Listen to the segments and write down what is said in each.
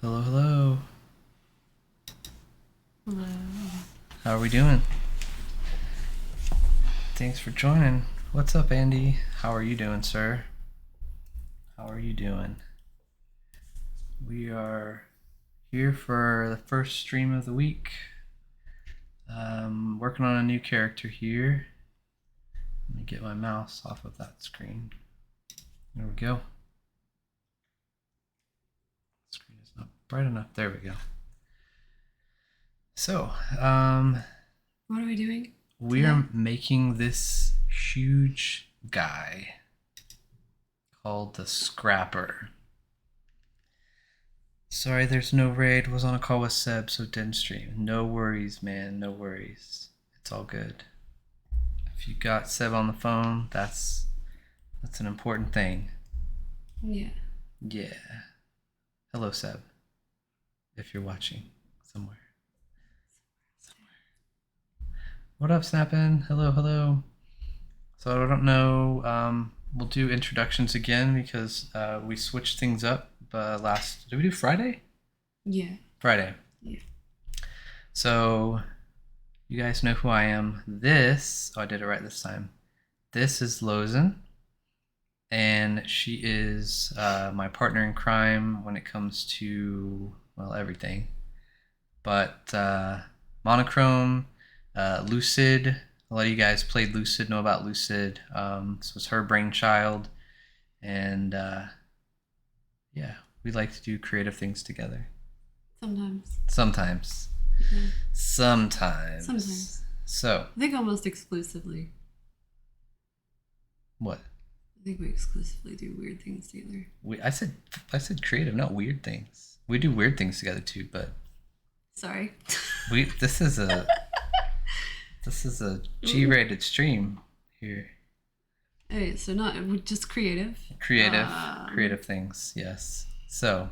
Hello, hello. Hello. How are we doing? Thanks for joining. What's up, Andy? How are you doing, sir? How are you doing? We are here for the first stream of the week. Working on a new character here. Let me get my mouse off of that screen. There we go. The screen is not bright enough. There we go. So, What are we doing? we today? are making this huge guy called the Scrapper. Sorry, there's no raid. Was on a call with Seb, so didn't stream. No worries, man. No worries. It's all good. If you got Seb on the phone, that's an important thing. Yeah. Yeah. Hello, Seb. If you're watching somewhere. What up, Snappin'? Hello, hello. So I don't know. We'll do introductions again because we switched things up last. Did we do Friday? Yeah. Friday. Yeah. So you guys know who I am. This. Oh, I did it right this time. This is Lozen, and she is my partner in crime when it comes to everything. But Monochrome. Lucid. A lot of you guys played Lucid, know about Lucid. This was her brainchild. And yeah, we like to do creative things together. Sometimes. Sometimes. Yeah. Sometimes. So. I think almost exclusively. What? I think we exclusively do weird things together. I said creative, not weird things. We do weird things together too, but. Sorry. This is a G-rated stream here. Alright, so not just creative. Creative things, yes. So,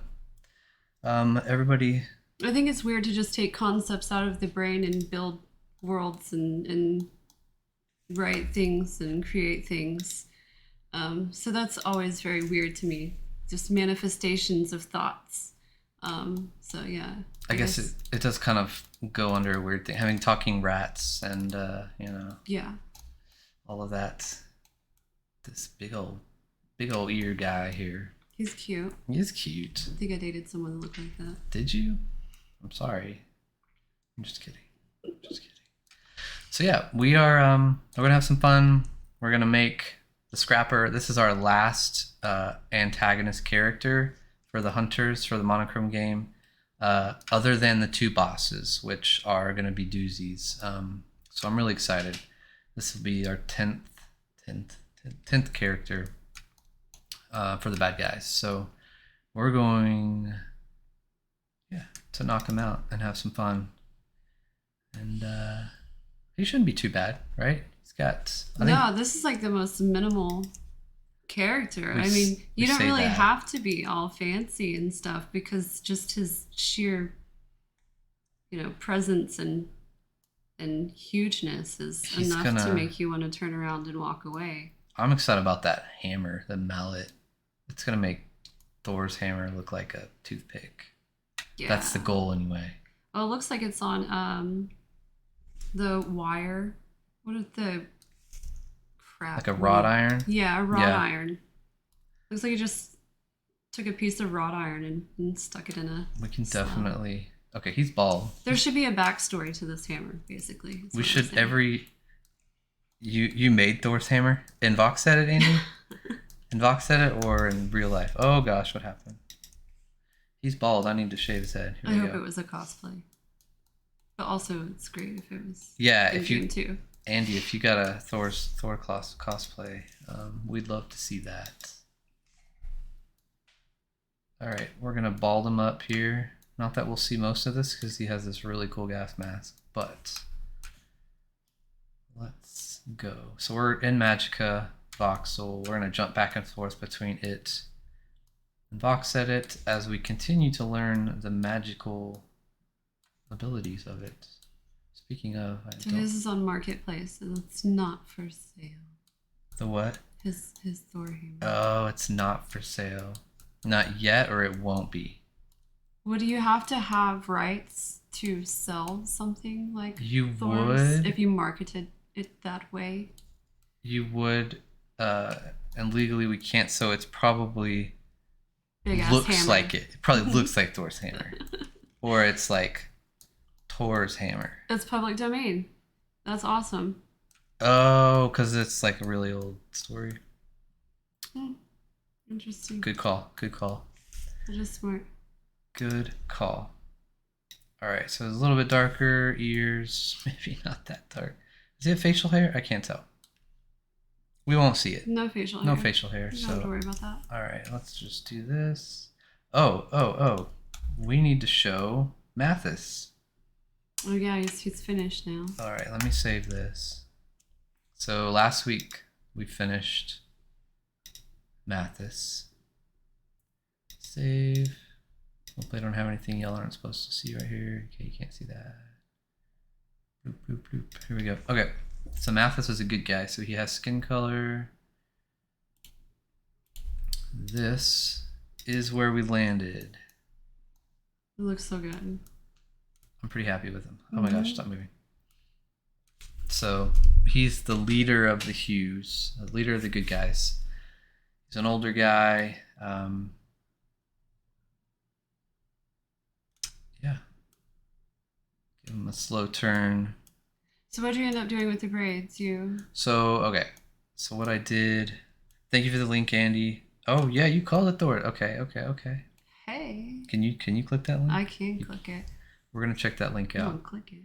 everybody. I think it's weird to just take concepts out of the brain and build worlds and write things and create things. So that's always very weird to me. Just manifestations of thoughts. So yeah. I guess it does kind of go under a weird thing. Having talking rats and, Yeah. all of that. This big old ear guy here. He's cute. He's cute. I think I dated someone that looked like that. Did you? I'm sorry. I'm just kidding. So yeah, we're gonna have some fun. We're gonna make the Scrapper. This is our last antagonist character for the hunters for the Monochrome game. Other than the two bosses, which are going to be doozies. So I'm really excited. This will be our 10th character for the bad guys. So we're going to knock him out and have some fun. And he shouldn't be too bad, right? He's got... this is like the most minimal character. I mean, you don't really have to be all fancy and stuff because just his sheer, presence and hugeness is enough to make you want to turn around and walk away. I'm excited about that hammer, the mallet. It's gonna make Thor's hammer look like a toothpick. Yeah. That's the goal anyway. Well, it looks like it's on the wire. What is the crap? Like a wrought iron? Yeah, a wrought iron. Looks like you just took a piece of wrought iron and stuck it in a... We can definitely... Okay, he's bald. There should be a backstory to this hammer, basically. We should You made Thor's hammer? In VoxEdit, Andy? In VoxEdit or in real life? Oh gosh, what happened? He's bald. I need to shave his head. I hope it was a cosplay. But also, it's great if it was too. Andy, if you got a Thor cosplay, we'd love to see that. All right, we're gonna bald him up here. Not that we'll see most of this because he has this really cool gas mask, but let's go. So we're in Magicka, Voxel. We're gonna jump back and forth between it and VoxEdit as we continue to learn the magical abilities of it. Speaking of, his is on Marketplace, and it's not for sale. The what? His Thor hammer. Oh, it's not for sale. Not yet, or it won't be. Would you have to have rights to sell something like You Thor's would. if you marketed it that way? You would. Uh, and legally we can't, so it's probably Big ass looks hammer. like it. It probably looks like Thor's hammer. Or it's like Thor's hammer. It's public domain. That's awesome. Oh, because it's like a really old story. Hmm. Interesting. Good call. Good call. That is smart. Good call. All right, so it's a little bit darker. Ears, maybe not that dark. Is it facial hair? I can't tell. We won't see it. No facial hair. No facial hair. You So don't have to worry about that. all right, let's just do this. Oh. We need to show Mathis. Oh yeah, he's finished now. All right, let me save this. So last week we finished Mathis. Save. Hopefully I don't have anything y'all aren't supposed to see right here. Okay, you can't see that. Bloop, bloop, bloop. Here we go. Okay, so Mathis was a good guy. So he has skin color. This is where we landed. It looks so good. I'm pretty happy with him. Oh my gosh, stop moving. So he's the leader of the Hughes, the leader of the good guys. He's an older guy. Yeah. Give him a slow turn. So what did you end up doing with the braids? So, okay. So what I did, thank you for the link, Andy. Oh yeah, you called it Thor. Okay. Hey. Can you click that link? I can click it. We're gonna check that link out. Don't click it.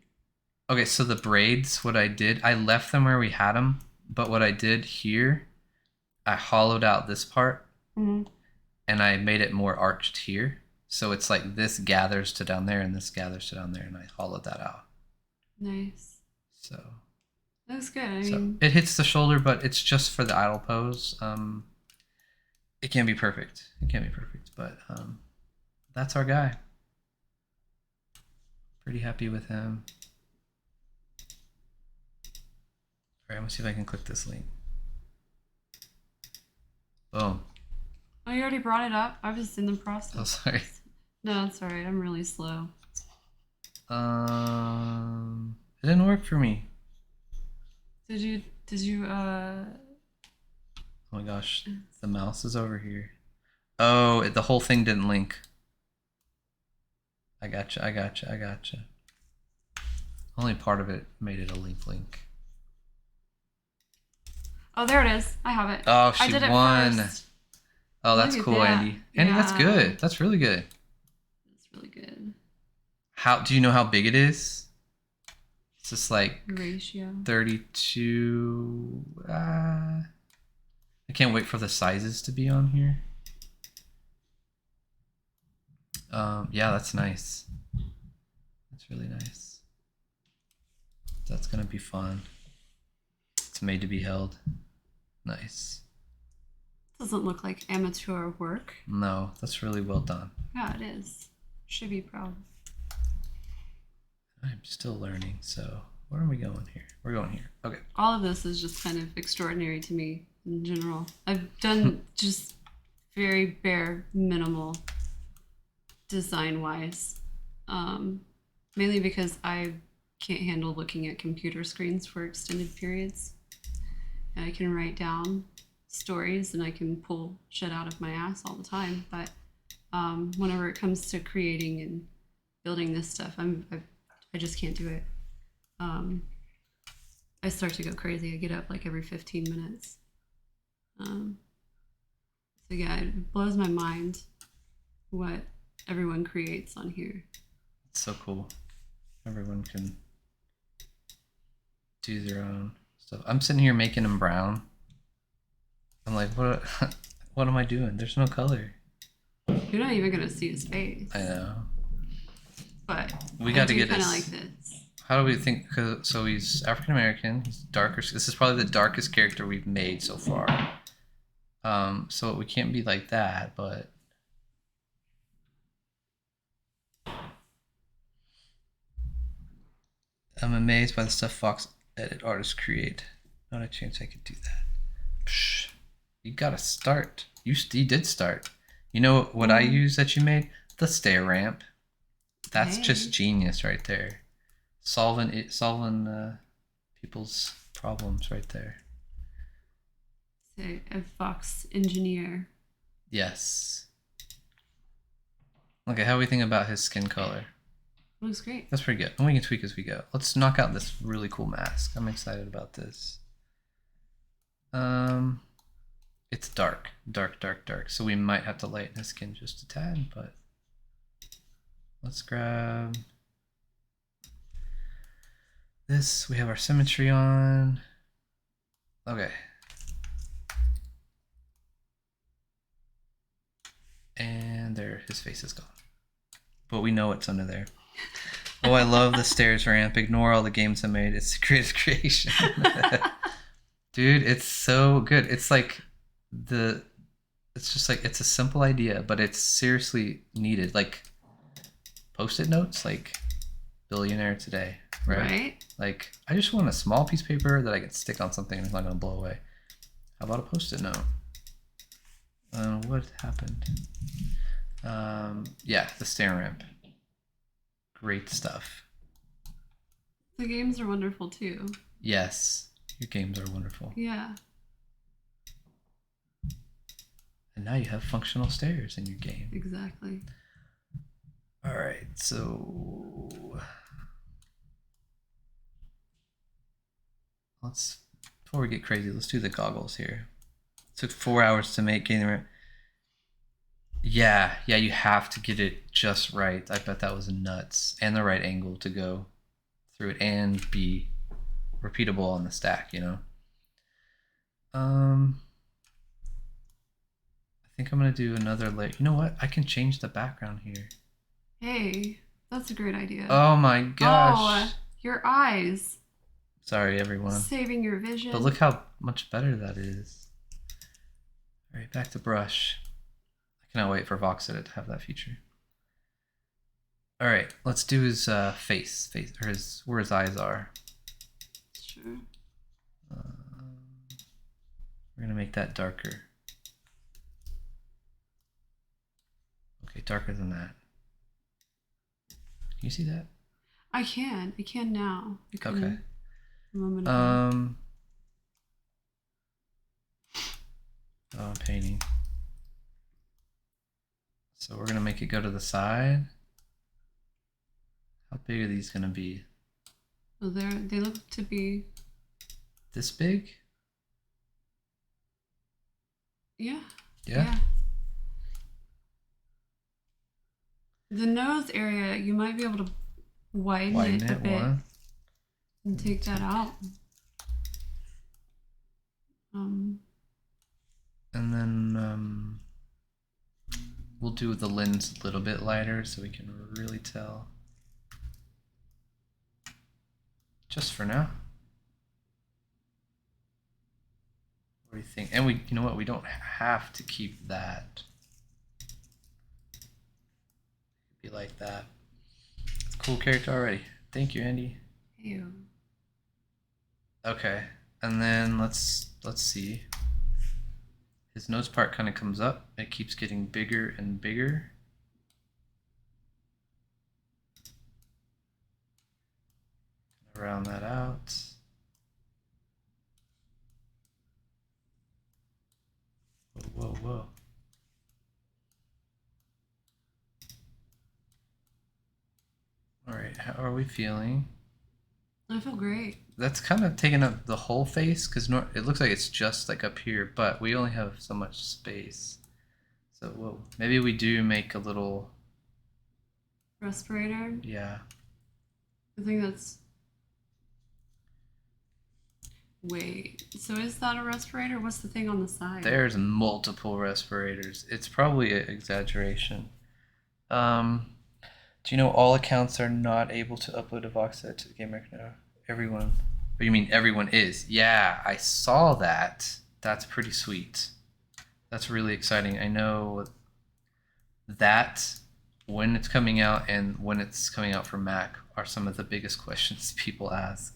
Okay, so the braids, what I did, I left them where we had them, but what I did here, I hollowed out this part, and I made it more arched here. So it's like this gathers to down there and this gathers to down there, and I hollowed that out. Nice. So Looks good. I mean, it hits the shoulder, but it's just for the idle pose. It can't be perfect. But that's our guy. Pretty happy with him. All right, I'm gonna see if I can click this link. Boom. oh, you already brought it up? I was in the process. Oh, sorry. No, it's alright. I'm really slow. It didn't work for me. Did you Oh my gosh, the mouse is over here. Oh, the whole thing didn't link. I gotcha. Only part of it made it a link. Oh, there it is. I have it. Oh, I she did it won. first. Oh, that's Look at cool, that. Andy. Andy, that's Yeah. good. That's really good. That's really good. How do you know how big it is? It's just like Ratio. 32. I can't wait for the sizes to be on here. Yeah, that's nice. That's really nice. That's gonna be fun. It's made to be held. Nice. Doesn't look like amateur work. No, that's really well done. Yeah, it is. Should be proud. I'm still learning, so where are we going here? We're going here. Okay. All of this is just kind of extraordinary to me in general. I've done just very bare minimal design wise. Mainly because I can't handle looking at computer screens for extended periods. And I can write down stories and I can pull shit out of my ass all the time. But whenever it comes to creating and building this stuff, I just can't do it. I start to go crazy. I get up like every 15 minutes. So yeah, it blows my mind what everyone creates on here. It's so cool. Everyone can do their own stuff. I'm sitting here making them brown. I'm like, what? What am I doing? There's no color. You're not even gonna see his face. I know. But We got to get kind of his. like this. How do we think? So he's African American. He's darker. This is probably the darkest character we've made so far. So we can't be like that, but I'm amazed by the stuff VoxEdit artists create. Not a chance I could do that. Psh, you gotta start. You did start. You know what I use that you made? the stair ramp. That's Hey. just genius right there. Solving people's problems right there. Say a Vox engineer. Yes. Okay, how do we think about his skin color? Looks great. That's pretty good. And we can tweak as we go. Let's knock out this really cool mask. I'm excited about this. It's dark. So we might have to lighten his skin just a tad, but let's grab this. We have our symmetry on. Okay. And there, his face is gone. But we know what's under there. Oh, I love the stairs ramp. Ignore all the games I made. It's the greatest creation. Dude, it's so good. It's like it's just like, it's a simple idea, but it's seriously needed. Like Post-it notes, like billionaire today, right? Like, I just want a small piece of paper that I can stick on something and it's not going to blow away. How about a Post-it note? What happened? Yeah, the stair ramp. Great stuff. The games are wonderful too. Yes, your games are wonderful. Yeah. And now you have functional stairs in your game. Exactly. All right, so before we get crazy, let's do the goggles here. It took 4 hours to make getting the ramp. Yeah, you have to get it just right. I bet that was nuts. And the right angle to go through it and be repeatable on the stack, you know? I think I'm gonna do another layer. You know what? I can change the background here. Hey, that's a great idea. Oh my gosh. Oh, your eyes. Sorry, everyone. Saving your vision. But look how much better that is. All right, back to brush. I cannot wait for VoxEdit to have that feature. All right, let's do his face, or where his eyes are. Sure. We're gonna make that darker. Okay, darker than that. Can you see that? I can now. Okay. A moment ago. Oh, I'm painting. So we're gonna make it go to the side. How big are these gonna be? Well, they look to be this big? Yeah. Yeah. The nose area, you might be able to widen it a bit and take that out. And then we'll do the lens a little bit lighter so we can really tell. Just for now. What do you think? And you know what? We don't have to keep that. Be like that. It's a cool character already. Thank you, Andy. Ew. Okay, and then let's see. His nose part kind of comes up. It keeps getting bigger and bigger. Round that out. Whoa. All right, how are we feeling? I feel great. That's kind of taking up the whole face because it looks like it's just like up here, but we only have so much space. So whoa, maybe we do make a little respirator. Yeah. I think that's. Wait, so is that a respirator? What's the thing on the side? There's multiple respirators. It's probably an exaggeration. Do you know all accounts are not able to upload a VoxEdit to the game right now? Everyone. Oh, you mean everyone is? Yeah, I saw that. That's pretty sweet. That's really exciting. I know that when it's coming out and when it's coming out for Mac are some of the biggest questions people ask.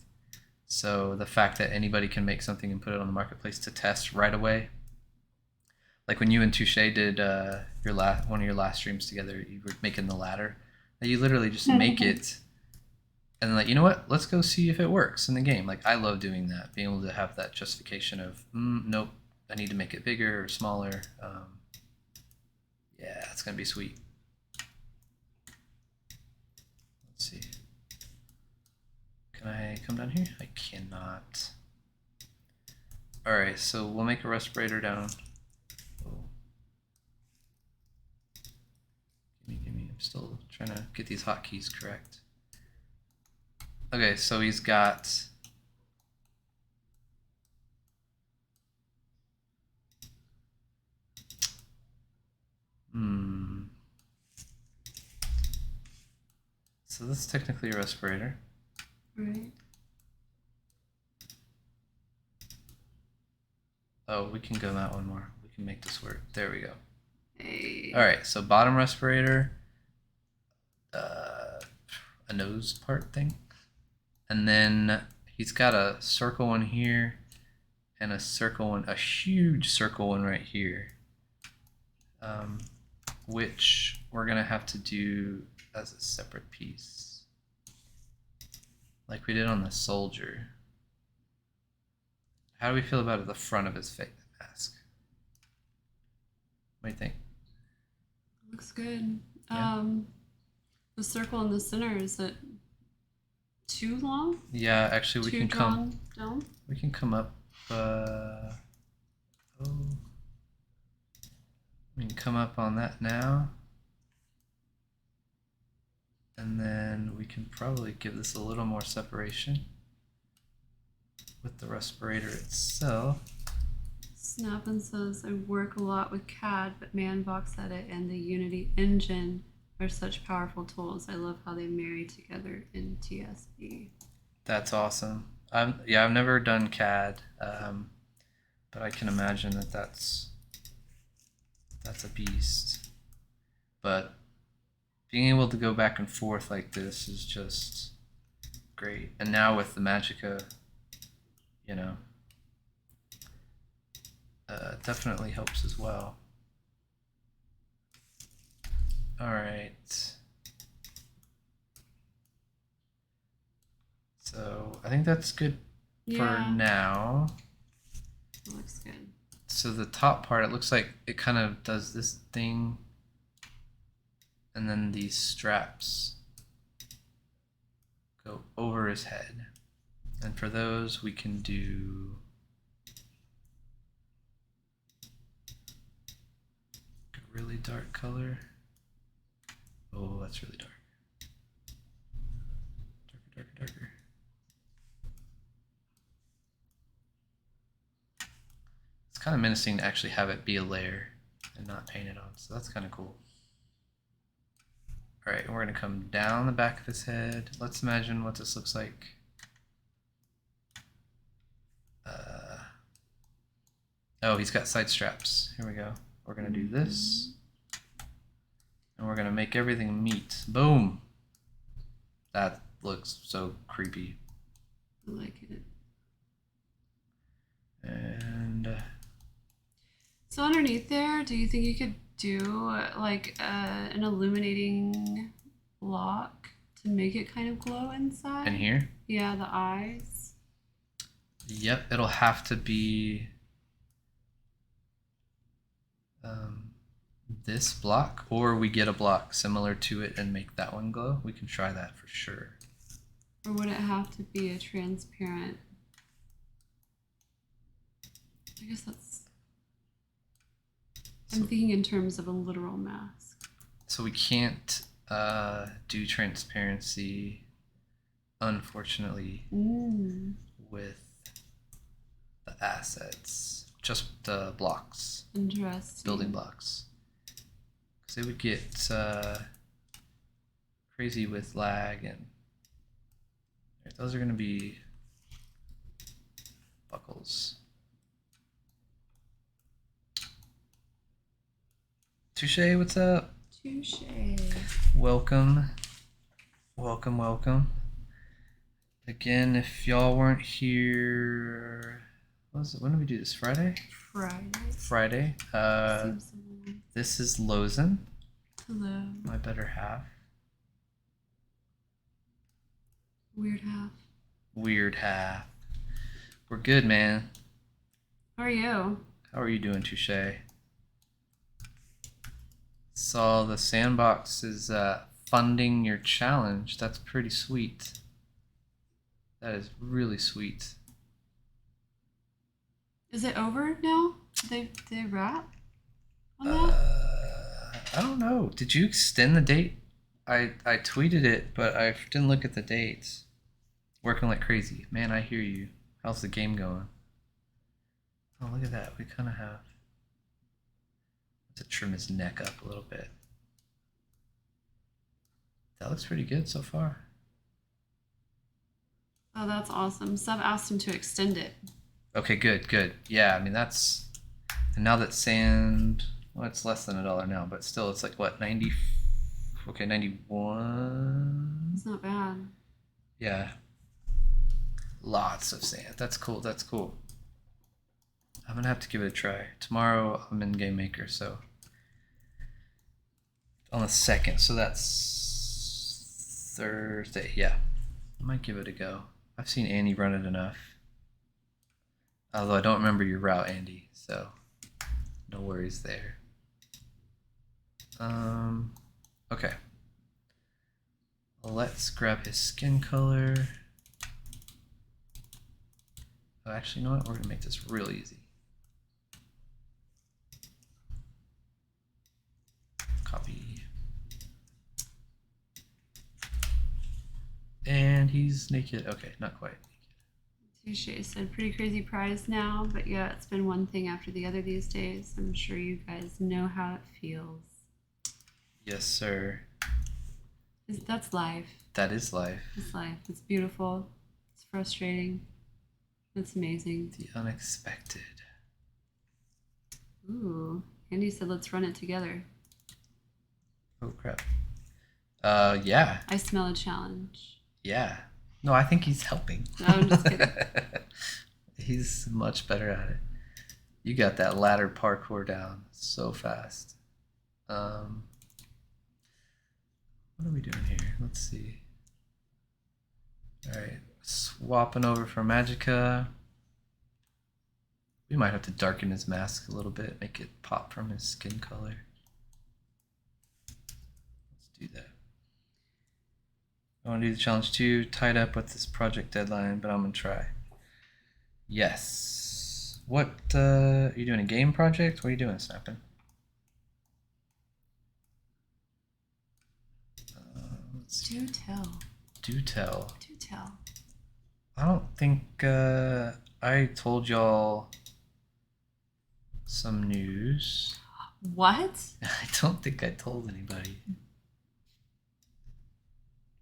So the fact that anybody can make something and put it on the marketplace to test right away, Like when you and Touche did one of your last streams together, you were making the ladder. You literally just make it, and like, you know what? Let's go see if it works in the game. Like, I love doing that, being able to have that justification of, nope, I need to make it bigger or smaller. Yeah, it's gonna be sweet. Let's see. Can I come down here? I cannot. All right, so we'll make a respirator down. Oh. Gimme. I'm still trying to get these hotkeys correct. Okay, so he's got so this is technically a respirator. Right. Oh, we can go that one more. We can make this work. There we go. Hey. All right, so bottom respirator, a nose part thing, and then he's got a circle one here, and a circle one, a huge circle one right here, which we're gonna have to do as a separate piece, like we did on the soldier. How do we feel about the front of his face mask? What do you think? Looks good. Yeah. The circle in the center, is it too long? Yeah, actually, We can come up. We can come up on that now, and then we can probably give this a little more separation with the respirator itself. Snappin says, I work a lot with CAD, but man, VoxEdit and the Unity engine are such powerful tools. I love how they marry together in TSB. That's awesome. I've never done CAD, but I can imagine that that's a beast. But being able to go back and forth like this is just great. And now with the Magicka, you know, definitely helps as well. All right. So I think that's good for now. It looks good. So the top part, it looks like it kind of does this thing, and then these straps go over his head. And for those, we can do a really dark color. Oh, that's really dark. Darker. It's kind of menacing to actually have it be a layer and not painted on, so that's kind of cool. All right, and we're gonna come down the back of his head. Let's imagine what this looks like. Oh, he's got side straps. Here we go. We're gonna do this, and we're gonna make everything meet. Boom. That looks so creepy. I like it. And so underneath there, do you think you could do like an illuminating block to make it kind of glow inside? in here? Yeah, the eyes. Yep, it'll have to be this block, or we get a block similar to it and make that one glow. We can try that for sure. Or would it have to be a transparent? I guess that's... I'm thinking in terms of a literal mask. So we can't do transparency, unfortunately, with the assets. Just the blocks. Interesting. Building blocks. Because it would get crazy with lag, and those are going to be buckles. Touche, what's up? Touche. Welcome. Again, if y'all weren't here, when did we do this? Friday? Friday. Seems so. This is Lozen, Hello. my better half. Weird half. Weird half. We're good, man. How are you? How are you doing, Touche? Saw the Sandbox is funding your challenge. That's pretty sweet. That is really sweet. Is it over now? Did they wrap on that? I don't know. Did you extend the date? I tweeted it, but I didn't look at the dates. Working like crazy. Man, I hear you. How's the game going? Oh, look at that. We kind of have to trim his neck up a little bit. That looks pretty good so far. Oh, that's awesome. Sub asked him to extend it. Okay, good, good. Yeah, I mean, that's... And now that sand... Well, it's less than $1 now, but still, it's like, what, 90... Okay, 91... It's not bad. Yeah. Lots of sand. That's cool, that's cool. I'm gonna have to give it a try. Tomorrow, I'm in Game Maker, so... On the 2nd, so that's... Thursday, yeah. I might give it a go. I've seen Andy run it enough. Although I don't remember your route, Andy, so no worries there. Okay. Let's grab his skin color. Oh, actually, you know what? We're gonna make this real easy. Copy. And he's naked. Okay, not quite. Touche said, pretty crazy prize now, but yeah, it's been one thing after the other these days. I'm sure you guys know how it feels. Yes, sir. That's life. That is life. It's life. It's beautiful. It's frustrating. It's amazing. The unexpected. Ooh. Andy said, let's run it together. Oh, crap. Yeah. I smell a challenge. Yeah. No, I think he's helping. No, I'm just kidding. He's much better at it. You got that ladder parkour down so fast. What are we doing here? Let's see. Alright, swapping over for Magicka. We might have to darken his mask a little bit, make it pop from his skin color. Let's do that. I want to do the challenge too, tied up with this project deadline, but I'm going to try. Yes. What, are you doing a game project? What are you doing, Snappin'? Do tell. Do tell. Do tell. I don't think I told y'all some news. What? I don't think I told anybody.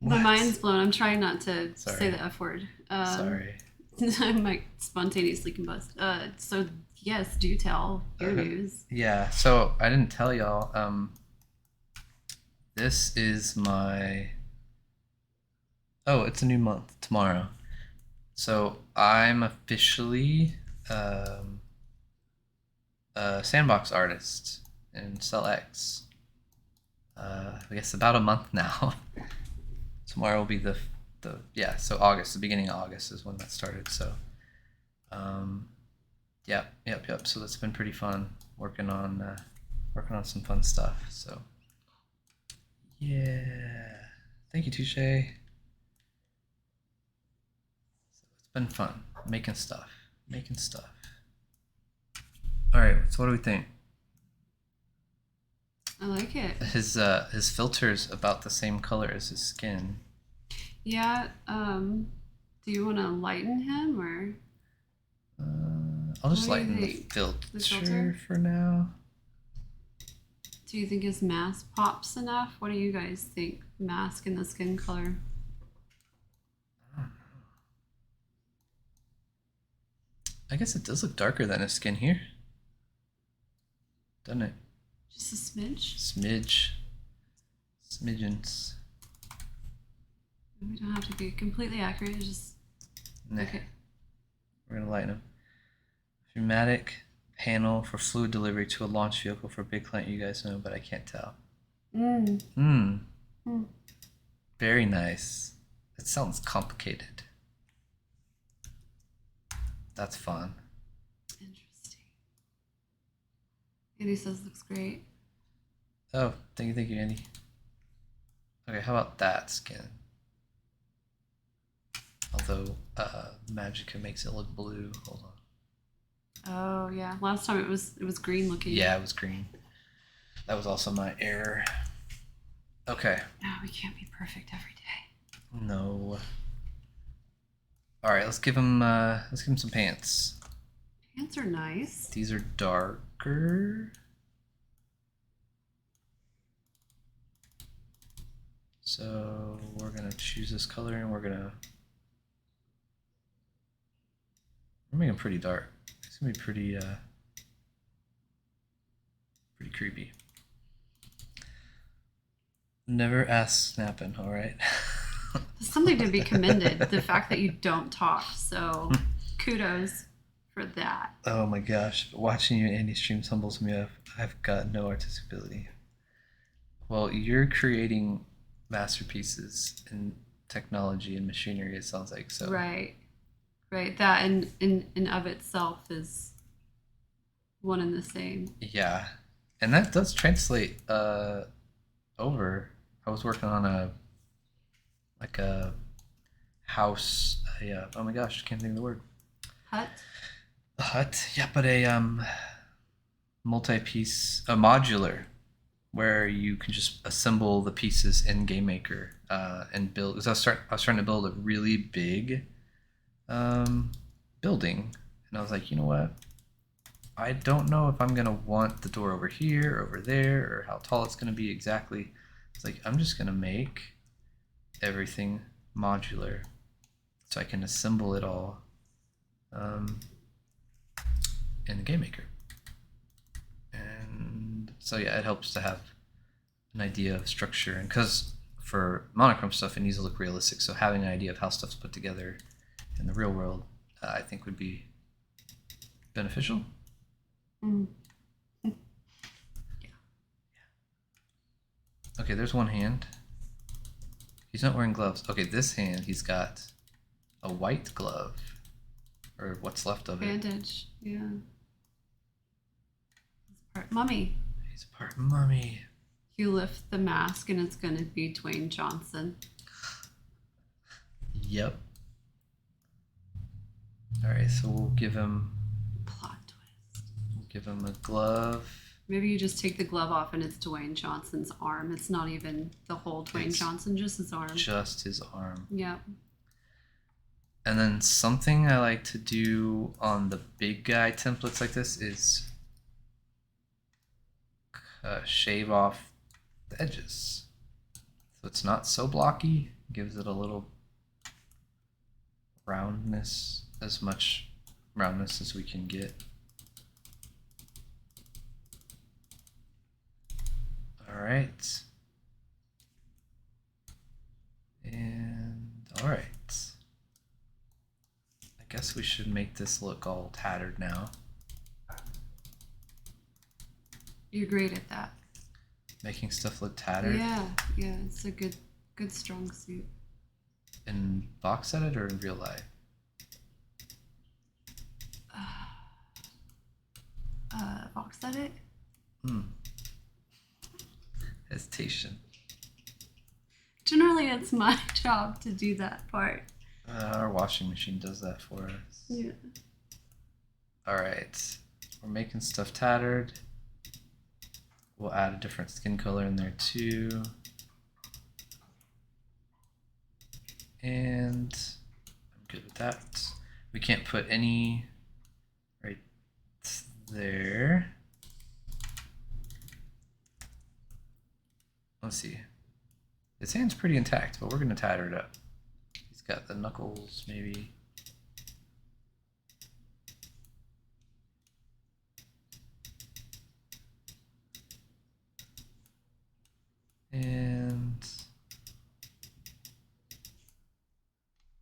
My What? mind's blown. I'm trying not to Sorry. say the F word. Sorry. I might spontaneously combust. So yes, do tell your news. Yeah, so I didn't tell y'all. This is my... Oh, it's a new month tomorrow. So I'm officially a sandbox artist in CellX. I guess about a month now. Tomorrow will be the so August, the beginning of August is when that started. So yep. So that's been pretty fun working on some fun stuff. So yeah, thank you, Touche. So it's been fun making stuff. All right, so what do we think? I like it. His filter's about the same color as his skin. Yeah. Do you want to lighten him or? I'll just What do you lighten the think? filter, The filter? for now. Do you think his mask pops enough? What do you guys think? Mask and the skin color. I guess it does look darker than his skin here, doesn't it? Just a smidge. Smidgens. We don't have to be completely accurate. It's just Nah. okay. We're gonna lighten him. Dramatic panel for fluid delivery to a launch vehicle for a big client you guys know, but I can't tell. Mm. Hmm. Mm. Very nice. It sounds complicated. That's fun. Interesting. Andy says looks great. Oh, thank you, Andy. Okay, how about that skin? Although Magicka makes it look blue. Hold on. Oh yeah, last time it was green looking. Yeah, it was green. That was also my error. Okay. No, we can't be perfect every day. No. All right, let's give him some pants. Pants are nice. These are darker. So we're gonna choose this color and we're make them pretty dark. It's gonna be pretty creepy. Never ask snapping, all right? There's something to be commended. The fact that you don't talk. So kudos for that. Oh my gosh, watching you and Andy streams humbles me up. I've got no artistic ability. Well, you're creating masterpieces in technology and machinery, it sounds like. So Right. Right. That in of itself is one and the same. yeah, and that does translate over. I was working on a house. Oh my gosh, I can't think of the word. Hut. A hut, yeah, but a multi-piece, a modular, where you can just assemble the pieces in Game Maker and build. Because I was trying to build a really big building, and I was like, you know what? I don't know if I'm gonna want the door over here, or over there, or how tall it's gonna be exactly. It's like I'm just gonna make everything modular, so I can assemble it all in the Game Maker. And so yeah, it helps to have an idea of structure, and because for monochrome stuff it needs to look realistic, so having an idea of how stuff's put together in the real world I think would be beneficial. Mm. Okay, there's one hand. He's not wearing gloves. Okay, this hand he's got a white glove, or what's left of it. Bandage. Yeah. Part mummy. He's a part mummy. You lift the mask and it's gonna be Dwayne Johnson. Yep. All right, so we'll give him a glove. Maybe you just take the glove off and it's Dwayne Johnson's arm. It's not even the whole Dwayne Johnson, just his arm. Just his arm. Yeah. And then something I like to do on the big guy templates like this is shave off the edges. So it's not so blocky. Gives it a little roundness, as much roundness as we can get. All right. And all right. I guess we should make this look all tattered now. You're great at that. Making stuff look tattered? Yeah, it's a good strong suit. In VoxEdit or in real life? VoxEdit? Hesitation. Generally, it's my job to do that part. Our washing machine does that for us. Yeah. Alright. We're making stuff tattered. We'll add a different skin color in there too. And I'm good with that. We can't put any right there. Let's see. His hand's pretty intact, but we're gonna tatter it up. He's got the knuckles, maybe. And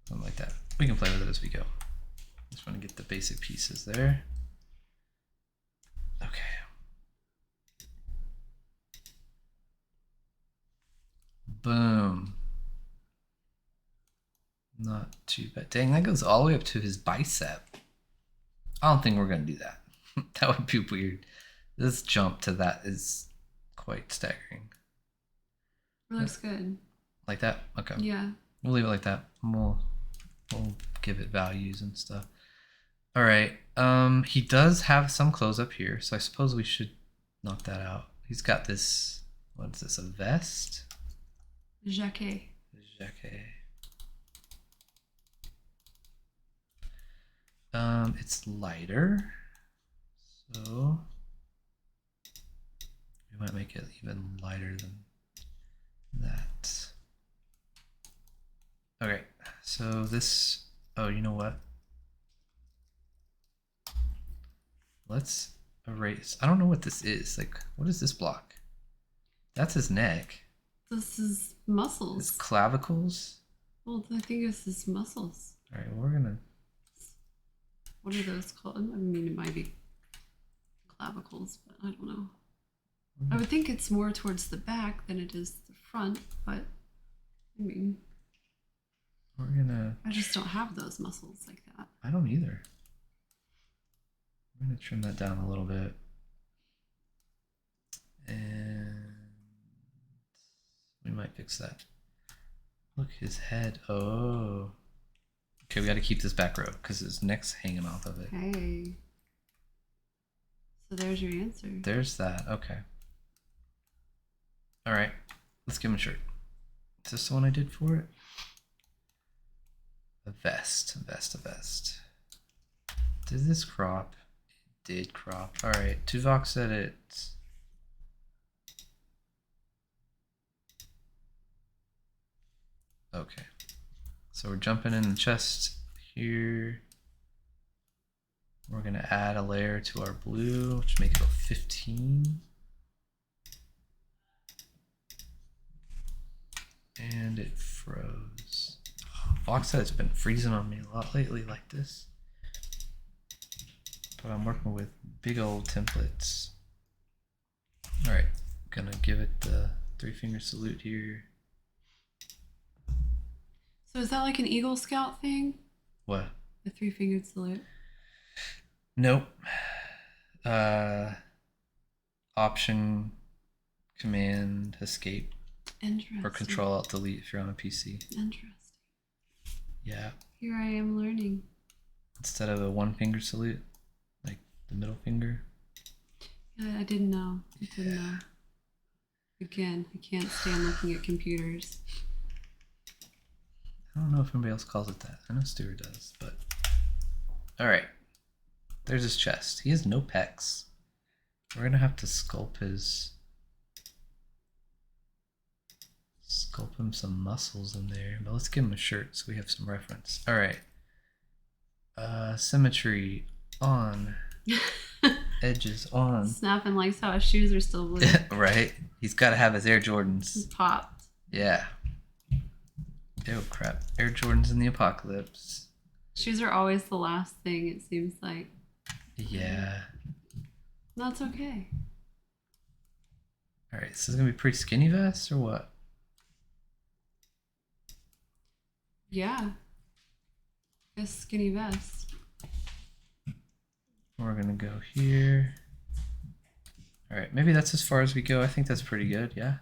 something like that. We can play with it as we go. Just want to get the basic pieces there. not too bad. Dang, that goes all the way up to his bicep. I don't think we're gonna do that. That would be weird. This jump to that is quite staggering. It looks good. Like that? Okay. Yeah. We'll leave it like that. We'll give it values and stuff. All right. He does have some clothes up here, so I suppose we should knock that out. He's got this. What is this? A vest? Jacket. Jacket. It's lighter, so we might make it even lighter than that. Okay, so this. Oh, you know what? Let's erase. I don't know what this is. Like, what is this block? That's his neck. This is muscles. His clavicles. Well, I think it's his muscles. All right, we're gonna. What are those called? I mean, it might be clavicles, but I don't know. I would think it's more towards the back than it is the front, but I mean, We're gonna. I just don't have those muscles like that. I don't either. I'm gonna trim that down a little bit. And we might fix that. Look, his head. Oh. Okay, we gotta keep this back row because his neck's hanging off of it. Hey. So there's your answer. There's that. Okay. All right. Let's give him a shirt. Is this the one I did for it? A vest. A vest. A vest. Did this crop? It did crop. All right. To VoxEdit. Okay. So we're jumping in the chest here. We're going to add a layer to our blue, which make it a 15. And it froze. VoxEdit's been freezing on me a lot lately like this. But I'm working with big old templates. Alright, gonna give it the 3-finger salute here. So is that like an Eagle Scout thing? What? The 3-fingered salute? Nope. Option, Command, Escape. Interesting. Or Control Alt Delete if you're on a PC. Interesting. Yeah. Here I am learning. Instead of a 1-finger salute, like the middle finger. I didn't know. I didn't know. Again, I can't stand looking at computers. I don't know if anybody else calls it that. I know Stuart does, but alright. There's his chest. He has no pecs. We're gonna have to sculpt him some muscles in there, but let's give him a shirt so we have some reference. Alright. Symmetry on. Edges on. Snapping likes how his shoes are still blue. Right? He's gotta have his Air Jordans. He popped. Yeah. Oh crap. Air Jordans in the apocalypse. Shoes are always the last thing, it seems like. Yeah. That's okay. Alright, so this is gonna be pretty skinny vest or what? Yeah. A skinny vest. We're gonna go here. Alright, maybe that's as far as we go. I think that's pretty good, yeah.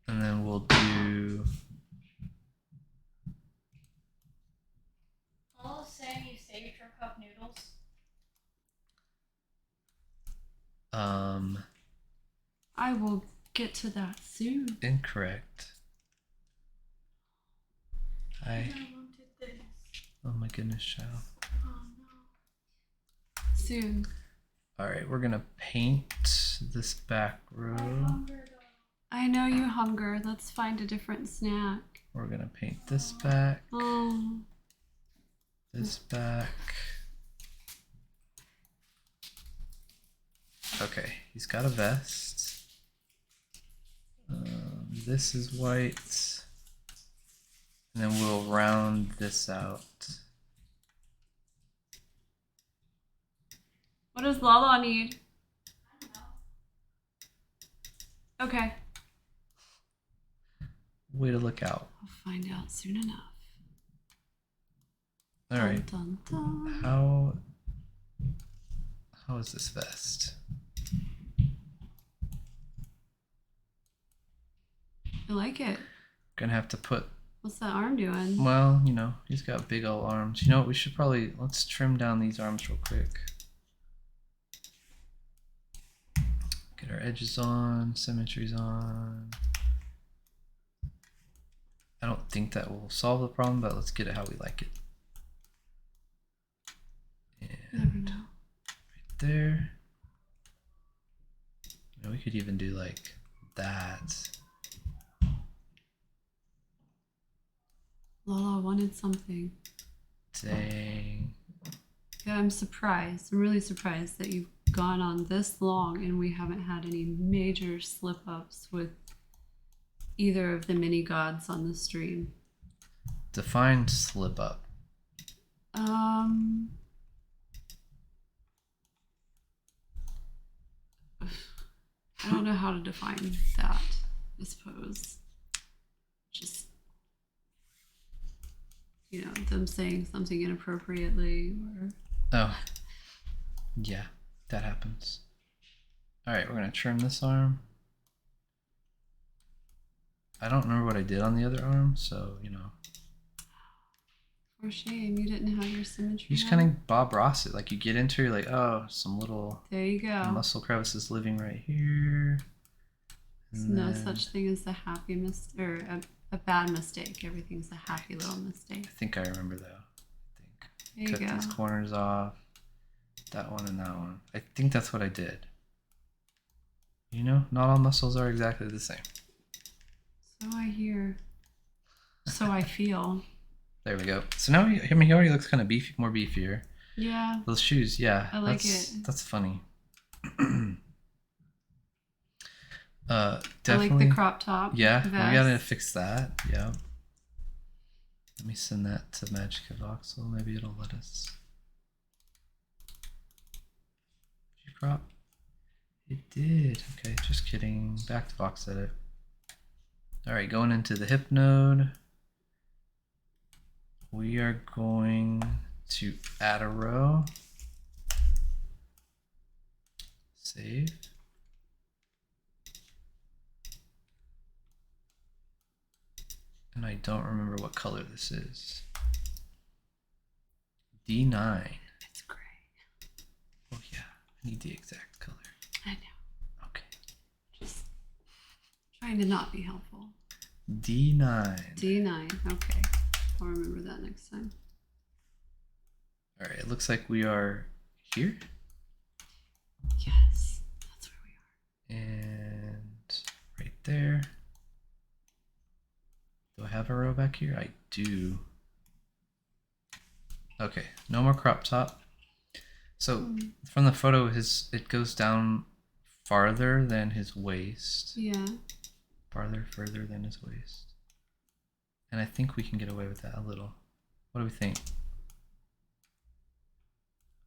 And then we'll do All saying you saved your cup noodles. I will get to that soon. incorrect. I wanted this. Oh my goodness, child. Oh no. Soon. Alright, we're gonna paint this back row. I know you hunger. Let's find a different snack. We're gonna paint this back, Oh. this back. Okay, he's got a vest. This is white. And then we'll round this out. What does Lala need? Okay. way to look out. I'll find out soon enough. All right. Dun, dun, dun. How is this vest? I like it. Gonna have to put. What's that arm doing? Well, you know, he's got big old arms. You know what? We should probably let's trim down these arms real quick. Get our edges on, symmetries on. I don't think that will solve the problem, but let's get it how we like it. Never And know. right there. You know, we could even do like that. Lala wanted something. Dang. Yeah, I'm surprised. I'm really surprised that you've gone on this long and we haven't had any major slip ups with either of the mini gods on the stream. Define slip up. I don't know how to define that, I suppose. Just, you know, them saying something inappropriately or. Oh. Yeah, that happens. Alright, we're gonna trim this arm. I don't remember what I did on the other arm, so, you know. For shame, you didn't have your symmetry. You just on. kind of Bob Ross it. Like, you get into it, you're like, oh, some little There you go. muscle crevices living right here. There's And no then- such thing as a happy mistake or a bad mistake. Everything's a happy little mistake. I think I remember though. There you Cut go. these corners off. That one and that one. I think that's what I did. You know, not all muscles are exactly the same. So I hear. So I feel. There we go. So now he already looks kind of beefy, more beefier. Yeah. Those shoes, yeah. I like that's, it. That's funny. I Definitely. like the crop top. Yeah, vest. we gotta fix that. Yeah. Let me send that to Magic of Voxel. Maybe it'll let us. Did you crop? It did. Okay, just kidding. Back to VoxEdit. Alright, going into the hip node. We are going to add a row. Save. And I don't remember what color this is. D9. It's gray. Oh yeah, I need the exact color. I know. Okay. Just trying to not be helpful. D9. D9. Okay. I'll remember that next time. Alright, it looks like we are here. Yes. That's where we are. And right there. Do I have a row back here? I do. Okay, no more crop top. So from the photo, it goes down farther than his waist. Yeah. Further than his waist. And I think we can get away with that a little. What do we think?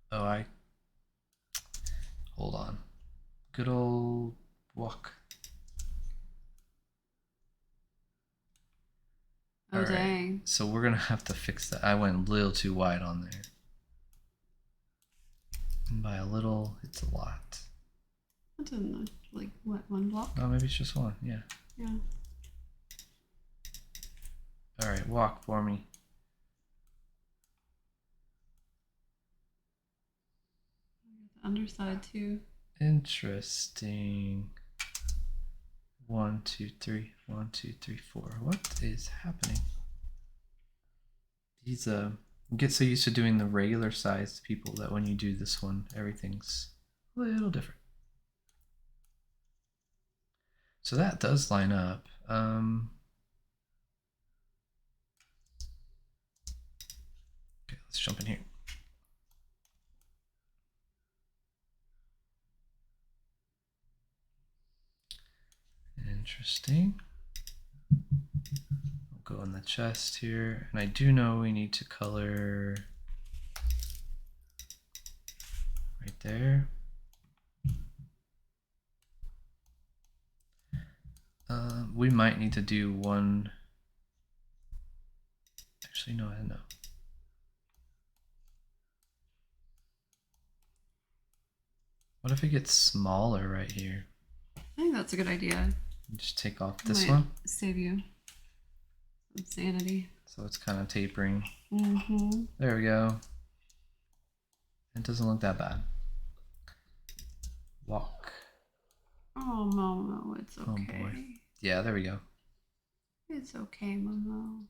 Oh, hold on. Good old walk. Oh, All right. dang. So we're gonna have to fix that. I went a little too wide on there. And by a little, it's a lot. I don't know. Like, what, one block? Oh, maybe it's just one. Yeah. Yeah. All right, walk for me. The underside, too. Interesting. 1, 2, 3. 1, 2, 3, 4. What is happening? These get so used to doing the regular sized people that when you do this one, everything's a little different. So that does line up. Okay, let's jump in here. Interesting. We'll go in the chest here, and I do know we need to color right there. We might need to do one Actually, no, I know. What if it gets smaller right here? I think that's a good idea. Just take off this Might one. save you some sanity. So it's kind of tapering. Mm-hmm. There we go. It doesn't look that bad. Walk. Oh, Momo, it's okay. Oh boy. Yeah, there we go. It's okay, Momo.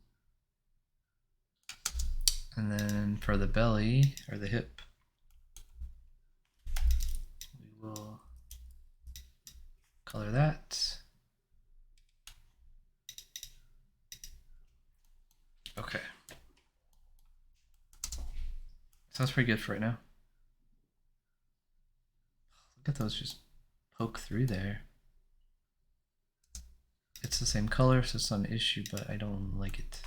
And then for the belly, or the hip, we will color that. Okay. Sounds pretty good for right now. Look at those just poke through there. It's the same color, so it's not an issue, but I don't like it.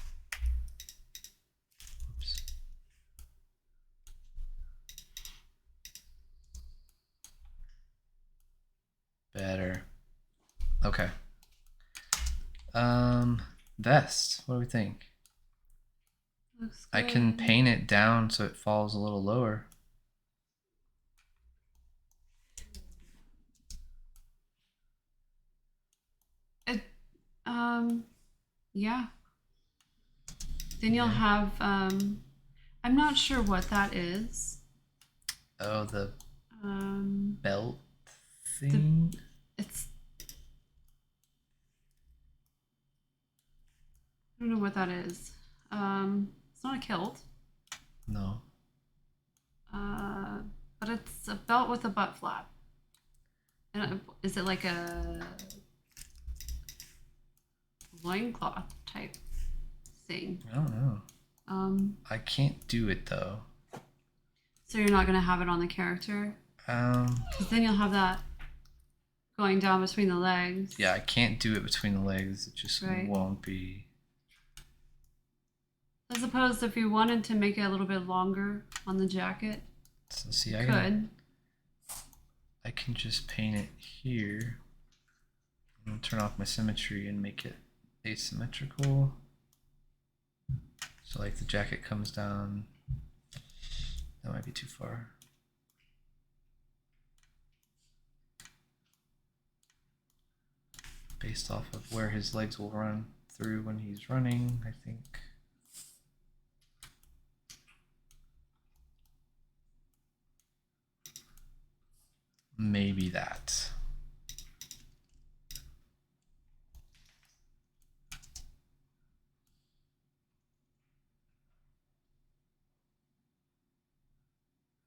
Oops. Better. Okay. Vest. What do we think? Looks I can good. paint it down so it falls a little lower. Yeah. Then you'll Yeah. have, I'm not sure what that is. Oh, the Um, belt thing? it's, I don't know what that is. It's not a kilt, No. but it's a belt with a butt flap. And is it like a loincloth type thing? I don't know. Um, I can't do it though. so you're not gonna have it on the character? Because then you'll have that going down between the legs. Yeah, I can't do it between the legs. It just Right. won't be. I suppose if you wanted to make it a little bit longer on the jacket, So see, you I could. can just paint it here. And turn off my symmetry and make it asymmetrical. So like the jacket comes down. That might be too far. Based off of where his legs will run through when he's running, I think. Maybe that.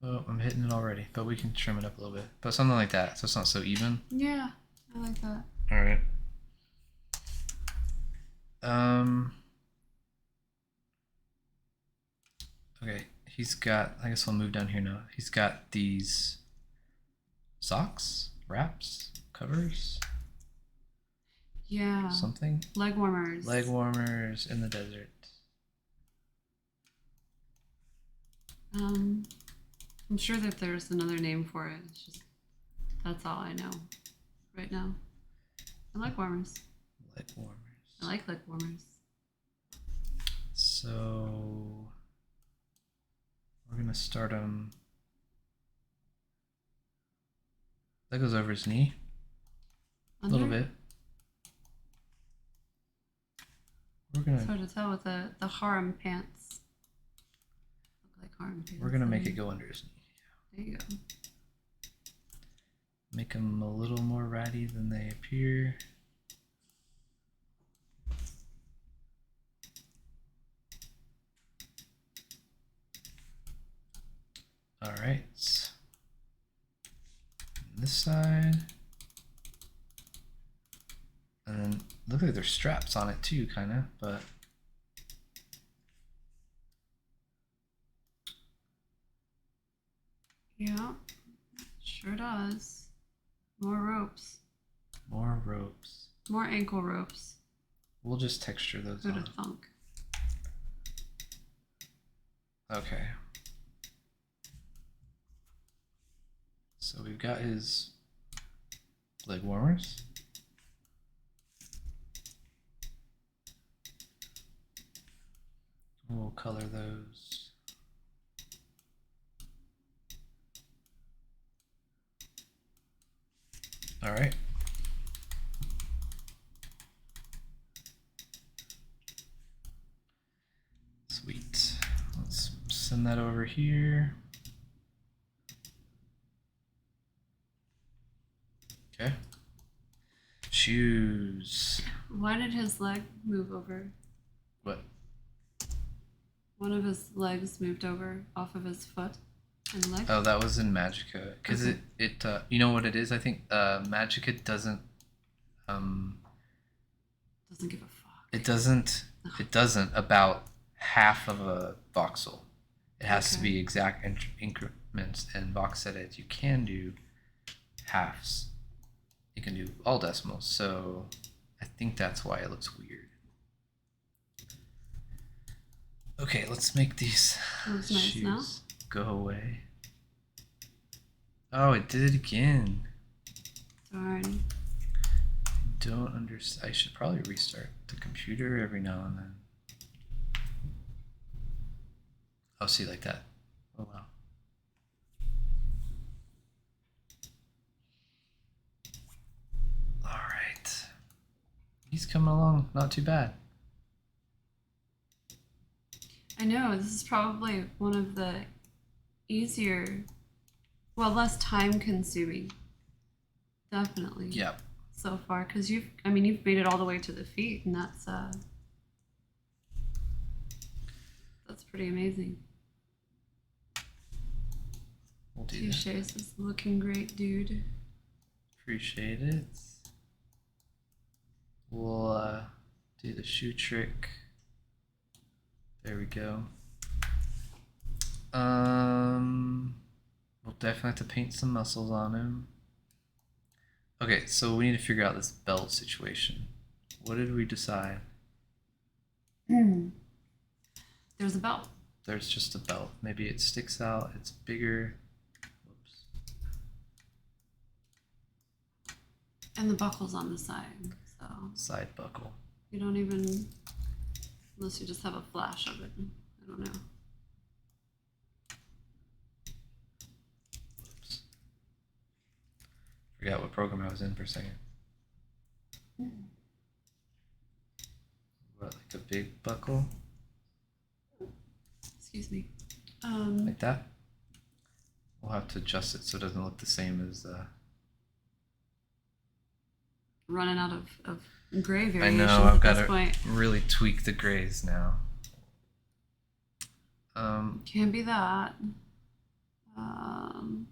Oh, I'm hitting it already, but we can trim it up a little bit. But something like that, so it's not so even. Yeah, I like that. All right. Okay, he's got, I guess I'll move down here now. He's got these socks, wraps, covers, Yeah. something. Leg warmers. Leg warmers in the desert. I'm sure that there's another name for it. It's just that's all I know right now. I like warmers. Leg warmers. I like leg warmers. So we're gonna start him. That goes over his knee a little Under? bit. We're gonna It's hard to tell with the harem pants. Look like harem pants. we're gonna make it go under his knee. There you go. Make them a little more ratty than they appear. All right. This side. And then look like there's straps on it too, kind of, but Yeah, sure does. More ropes. more ropes. More ankle ropes. We'll just texture those Go to on. thunk. Okay. So we've got his leg warmers. We'll we'll color those. All right. Sweet. Let's send that over here. Okay. Shoes. Why did his leg move over? What? One of his legs moved over off of his foot and leg. Oh, that was in Magica. Because Okay. it you know what it is? I think Magica doesn't Doesn't give a fuck. it doesn't about half of a voxel. It has to Okay. be exact increments, and VoxEdit you can do halves. You can do all decimals, so I think that's why it looks weird. Okay, let's make these Looks nice shoes now. go away. Oh, it did it again. Darn. Don't understand. I should probably restart the computer every now and then. Oh, see, like that. Oh, wow. All right. He's coming along not too bad. I know, this is probably one of the easier, well, less time consuming. Definitely. Yep. So far, because you've made it all the way to the feet, and that's pretty amazing. We'll do Touche, that. this is looking great, dude. Appreciate it. We'll do the shoe trick. There we go. We'll definitely have to paint some muscles on him. Okay, so we need to figure out this belt situation. What did we decide? There's a belt. There's just a belt. Maybe it sticks out, it's bigger. Whoops. And the buckle's on the side, so Side buckle. you don't even, unless you just have a flash of it. I don't know. Whoops. Forgot what program I was in for a second. What, like a big buckle? Excuse me. Like that? We'll have to adjust it so it doesn't look the same as Running out of gray I variations know, I've at got this to point. really tweak the grays now. Can be that. That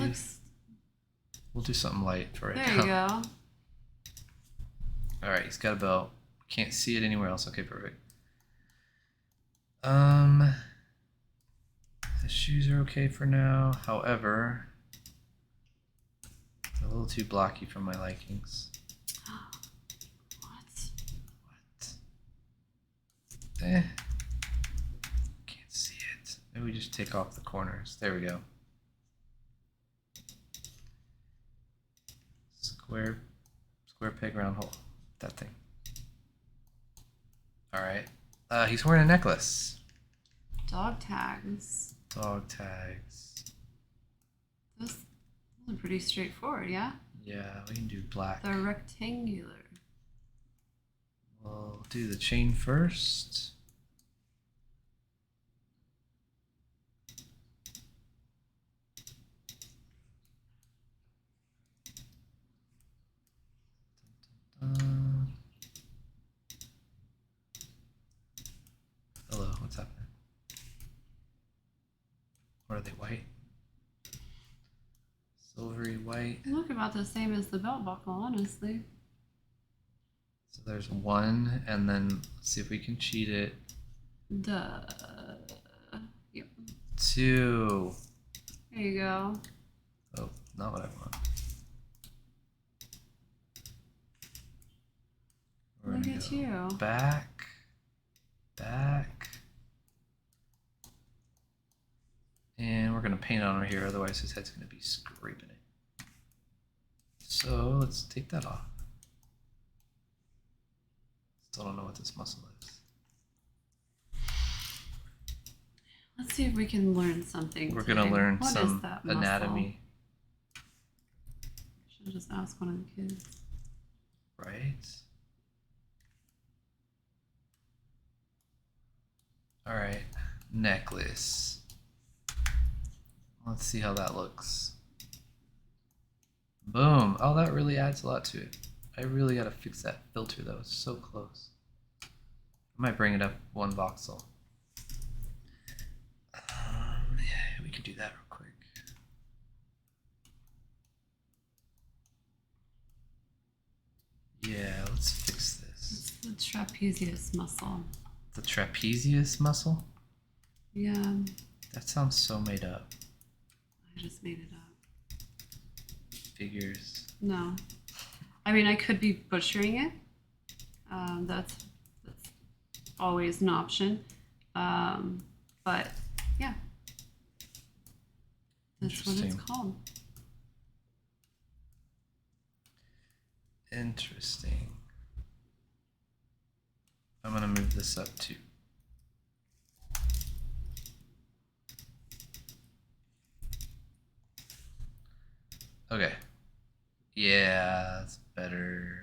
looks. We'll do something light for right There now. you go. Alright, he's got a belt. Can't see it anywhere else. Okay, perfect. The shoes are okay for now. However, they're a little too blocky for my likings. What? What? Eh. Can't see it. Maybe we just take off the corners. There we go. Square peg round hole. That thing. Alright. He's wearing a necklace. Dog tags. Dog tags. Those are pretty straightforward, yeah? Yeah, we can do black. They're rectangular. We'll do the chain first. Hello, what's happening? What are they, white? Silvery white. They look about the same as the belt buckle, honestly. So there's one, and then let's see if we can cheat it. Duh. Yep. Two. There you go. Oh, not what I want. We're Look gonna at go you. back, back, and we're gonna paint on him here. Otherwise, his head's gonna be scraping it. So let's take that off. Still don't know what this muscle is. Let's see if we can learn something. We're today. gonna learn What is some that muscle? anatomy, Should just ask one of the kids. right? All right, necklace. Let's see how that looks. Boom. Oh, that really adds a lot to it. I really gotta fix that filter though. It's so close. I might bring it up one voxel. Yeah, we could do that real quick. Yeah, let's fix this. It's the trapezius muscle. The trapezius muscle? Yeah, That sounds so made up. I just made it up. Figures. No. I mean, I could be butchering it. That's always an option. But yeah, that's what it's Interesting. called. Interesting. I'm gonna move this up too. Okay. Yeah, that's better.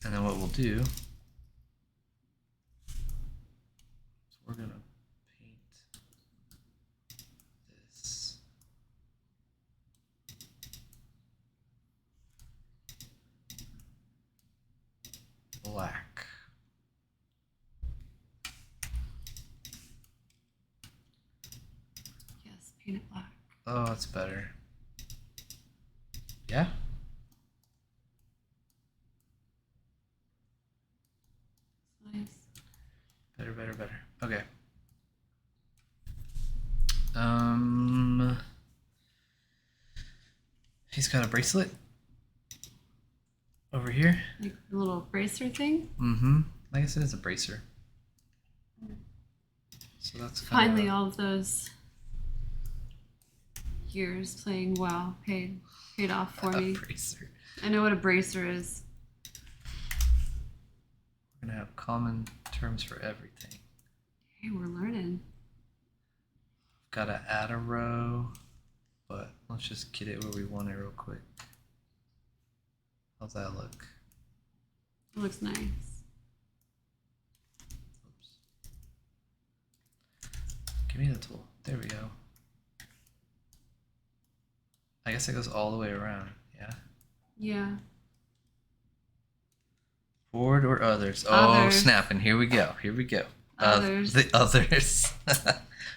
And then what we'll do is we're gonna paint this. Black. Yes, paint it black. Oh, it's better. Yeah? Nice. Better, better, better. Okay. He's got a bracelet over here. Like the little bracer thing. Mm-hmm. I guess it is a bracer. So that's kind Finally, of all of those years playing WoW paid off for a me. bracer. I know what a bracer is. We're gonna have common terms for everything. Hey, we're learning. Gotta add a row, but let's just get it where we want it real quick. How's that look? It looks nice. Oops. Give me the tool. There we go. I guess it goes all the way around. Yeah. Yeah. Horde or others? Oh, Others. snap! And here we go. Here we go. Others. The others.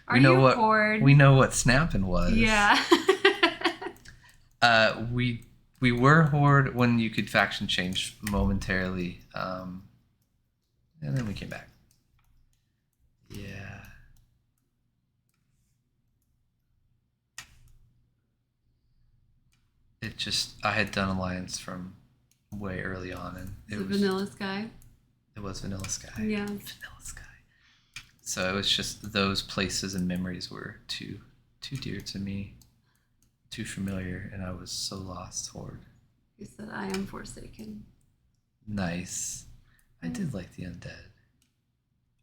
Are we know you what Horde? we know what snapping was. Yeah. We were Horde when you could faction change momentarily, and then we came back. Yeah. It just I had done Alliance from way early on, and The Vanilla Sky. It was Vanilla Sky. Yeah. Vanilla Sky. So it was just those places and memories were too dear to me, too familiar, and I was so lost. Horde. He said, I am Forsaken. Nice. I did like the undead.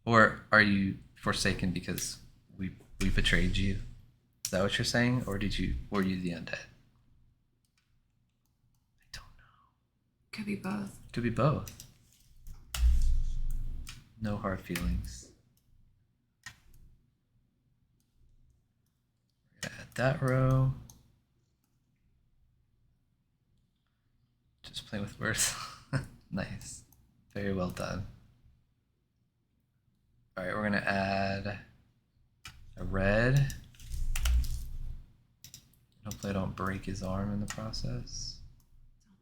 Or are you Forsaken because we betrayed you? Is that what you're saying, or were you the undead? I don't know. Could be both. Could be both. No hard feelings. We're gonna add that row. Just playing with words. Nice. Very well done. Alright, we're gonna add a red. Hopefully I don't break his arm in the process.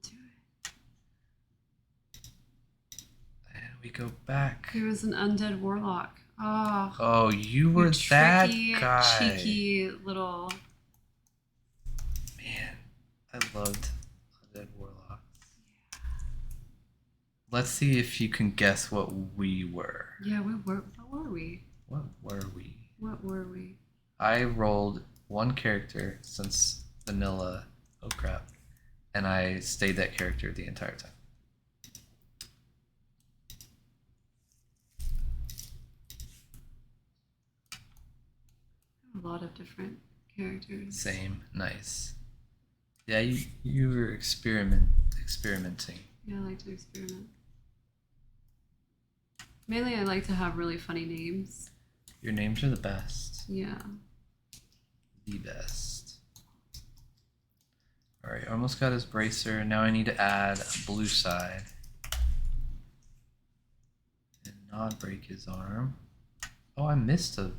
Don't do it. And we go back. He was an undead warlock. Oh. Oh, you were you that tricky, guy. cheeky little. Man, I loved Undead Warlocks. Let's see if you can guess what we were. Yeah, we were. What were we? What were we? What were we? I rolled one character since vanilla. Oh crap. And I stayed that character the entire time. A lot of different characters. Same. Nice. Yeah, you were experimenting. Yeah, I like to experiment. Mainly, I like to have really funny names. Your names are the best. Yeah. The best. Alright, almost got his bracer. Now I need to add a blue side. And not break his arm. Oh, I missed a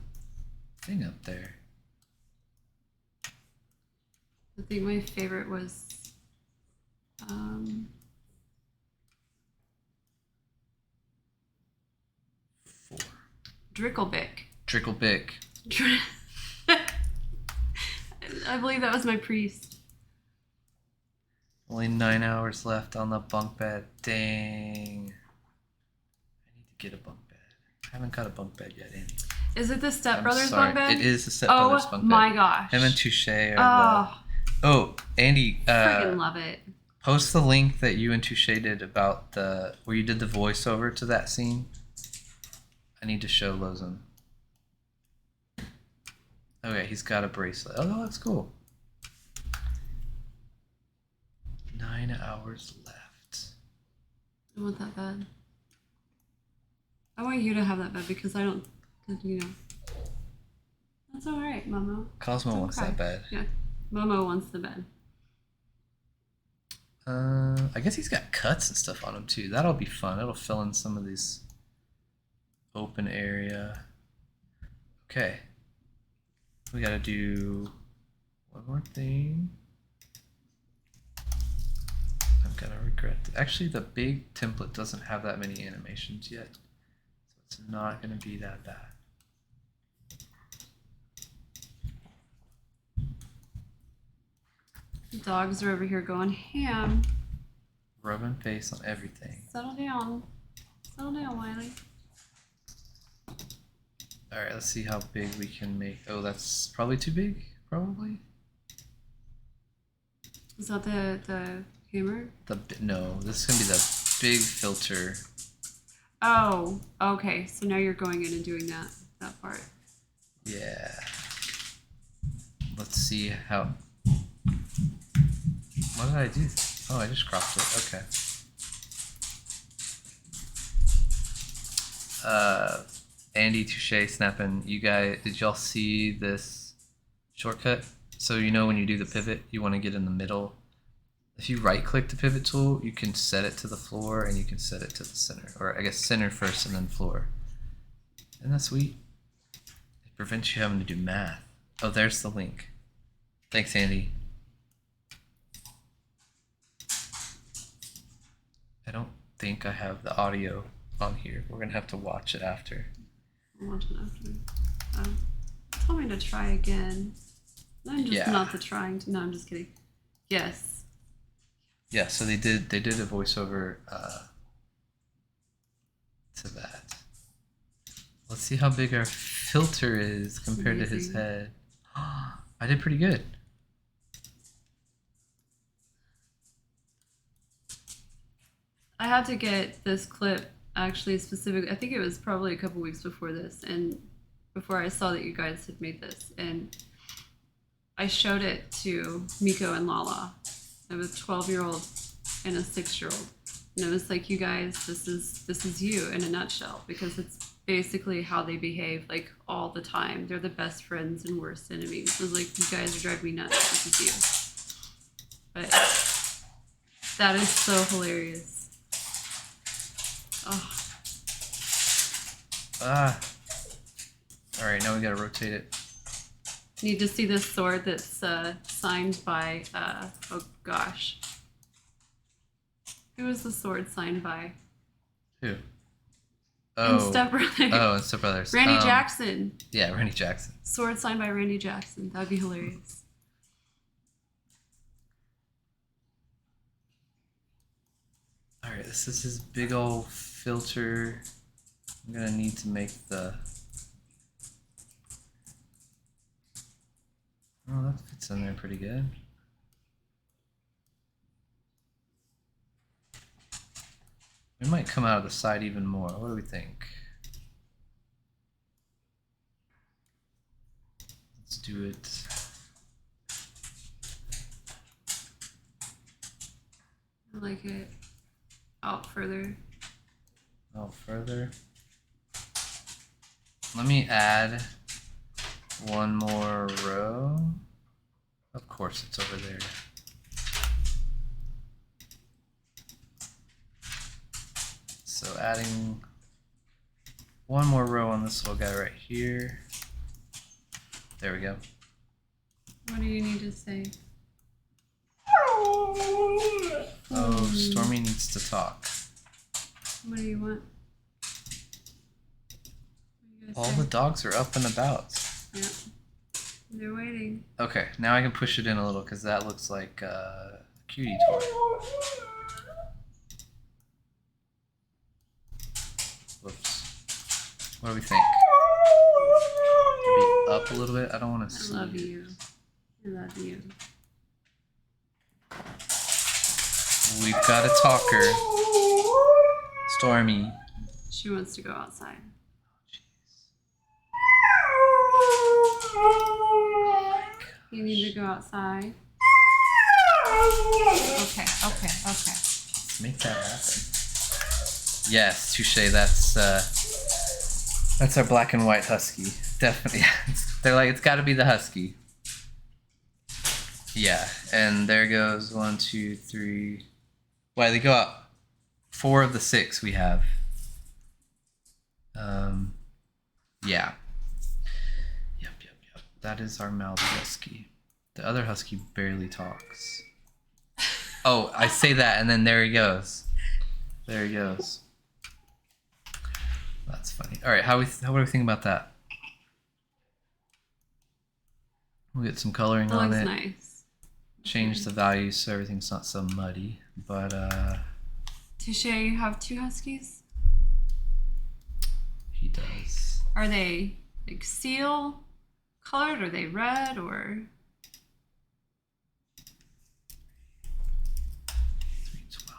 thing up there. I think my favorite was Four. Dricklebick. Tricklebick. I believe that was my priest. Only 9 hours left on the bunk bed. Dang. I need to get a bunk bed. I haven't got a bunk bed yet, Andy. Is it the Step I'm Brothers sorry. bunk bed? It is the Step Brothers bunk bed. Oh my gosh. Him and Touche are Oh, Oh, Andy, freaking love it. post the link that you and Touche did about where you did the voiceover to that scene. I need to show Lozen. Okay, he's got a bracelet. Oh, that's cool. 9 hours left. I want that bed. I want you to have that bed because I don't, cause, you know. That's all right, Momo. Cosmo Don't wants cry. that bed. Yeah, Momo wants the bed. I guess he's got cuts and stuff on him too. That'll be fun. It'll fill in some of these open area. Okay. We gotta do one more thing. I'm gonna regret it. Actually, the big template doesn't have that many animations yet. So it's not gonna be that bad. The dogs are over here going ham. Rubbing face on everything. Settle down. Settle down, Wiley. Alright, let's see how big we can make. Oh, that's probably too big, probably. Is that the hammer? No, this is gonna be the big filter. Oh, okay. So now you're going in and doing that part. Yeah. Let's see how. What did I do? Oh, I just cropped it. Okay. Andy, Touche, Snappin', you guys, did y'all see this shortcut? So you know when you do the pivot, you want to get in the middle. If you right-click the pivot tool, you can set it to the floor and you can set it to the center. Or I guess center first and then floor. Isn't that sweet? It prevents you having to do math. Oh, there's the link. Thanks, Andy. I don't think I have the audio on here. We're going to have to watch it after. I'll watch it after. Tell me to try again. I'm just not the trying to. No, I'm just kidding. Yes. Yeah, so they did a voiceover to that. Let's see how big our filter is compared to his head. I did pretty good. I had to get this clip actually specifically. I think it was probably a couple weeks before this, and before I saw that you guys had made this, and I showed it to Miko and Lala. I was a 12-year-old and a 6-year-old, and it was like, you guys, this is you in a nutshell, because it's basically how they behave like all the time. They're the best friends and worst enemies. It was like, you guys are driving me nuts. This is you. But that is so hilarious. Oh. All right, now we gotta rotate it. Need to see this sword that's signed by, oh gosh. Who was the sword signed by? Who? In Step Brothers. Oh, in Step Brothers. Randy Jackson. Yeah, Randy Jackson. Sword signed by Randy Jackson. That'd be hilarious. All right, this is his big old filter. I'm gonna need to make the. Oh, that fits in there pretty good. We might come out of the side even more. What do we think? do it. I like it out further. Out further. Let me add one more row. Of course it's over there. So adding one more row on this little guy right here. There we go. What do you need to say? Oh, Stormy needs to talk. What do you want? All the dogs are up and about. Yeah. They're waiting. Okay, now I can push it in a little because that looks like a cutie toy. Whoops. What do we think? Maybe up a little bit? I don't want to see. I love you. I love you. We've got a talker. Stormy. She wants to go outside. You need to go outside. Okay. Make that happen. Yes, touche. That's our black and white husky. Definitely. They're like, it's got to be the husky. Yeah, and there goes 1, 2, 3. Why they go up? 4 of the 6 we have. Yeah. Yep. That is our Malby husky. The other husky barely talks. Oh, I say that, and then there he goes. There he goes. That's funny. All right, what do we think about that? We'll get some coloring That on looks it. nice. Change the values so everything's not so muddy. But Touche, you have 2 huskies? he does. Are they like seal colored? Are they red or? 312.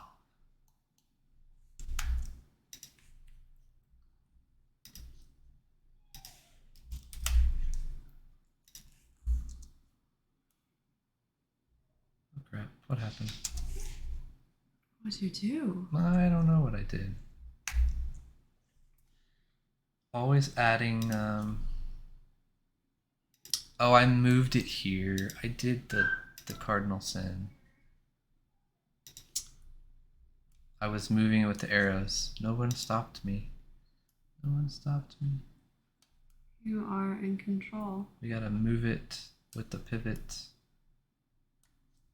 Oh crap! What happened? What'd you do? I don't know what I did. Always adding. Oh, I moved it here. I did the cardinal sin. I was moving it with the arrows. No one stopped me. No one stopped me. You are in control. We gotta move it with the pivot.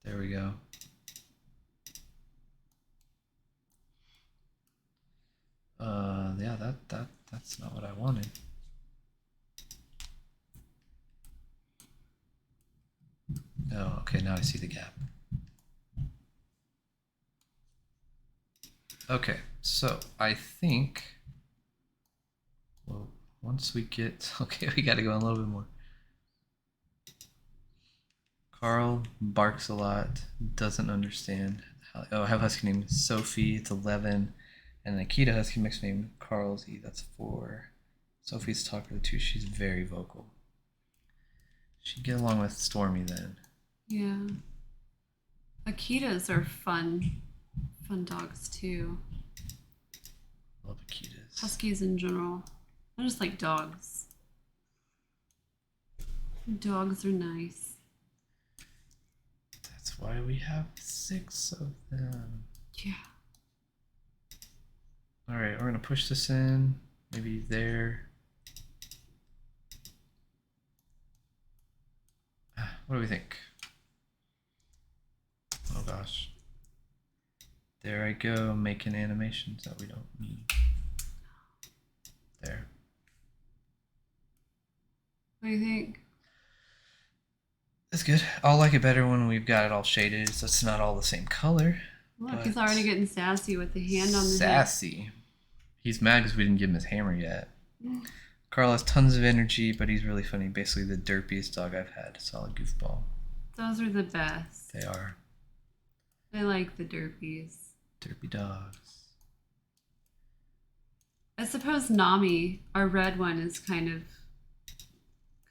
There we go. Yeah, that's not what I wanted. Oh, okay, now I see the gap. Okay, so I think, well, once we get, okay, we gotta go a little bit more. Carl barks a lot, doesn't understand. Oh, I have a husky named Sophie, it's 11. And an Akita husky mixed name, Carl's E, that's 4. Sophie's talker 2, she's very vocal. She'd get along with Stormy then. Yeah. Akitas are fun dogs too. Love Akitas. Huskies in general. I just like dogs. Dogs are nice. That's why we have 6 of them. Yeah. Alright, we're gonna push this in, maybe there. What do we think? Oh gosh. There I go, making animations that we don't need. There. What do you think? It's good. I'll like it better when we've got it all shaded, so it's not all the same color. Look, he's already getting sassy with the hand on the hip. Sassy. He's mad because we didn't give him his hammer yet. Carl has tons of energy, but he's really funny. Basically the derpiest dog I've had. Solid goofball. Those are the best. They are. I like the derpies. Derpy dogs. I suppose Nami, our red one, is kind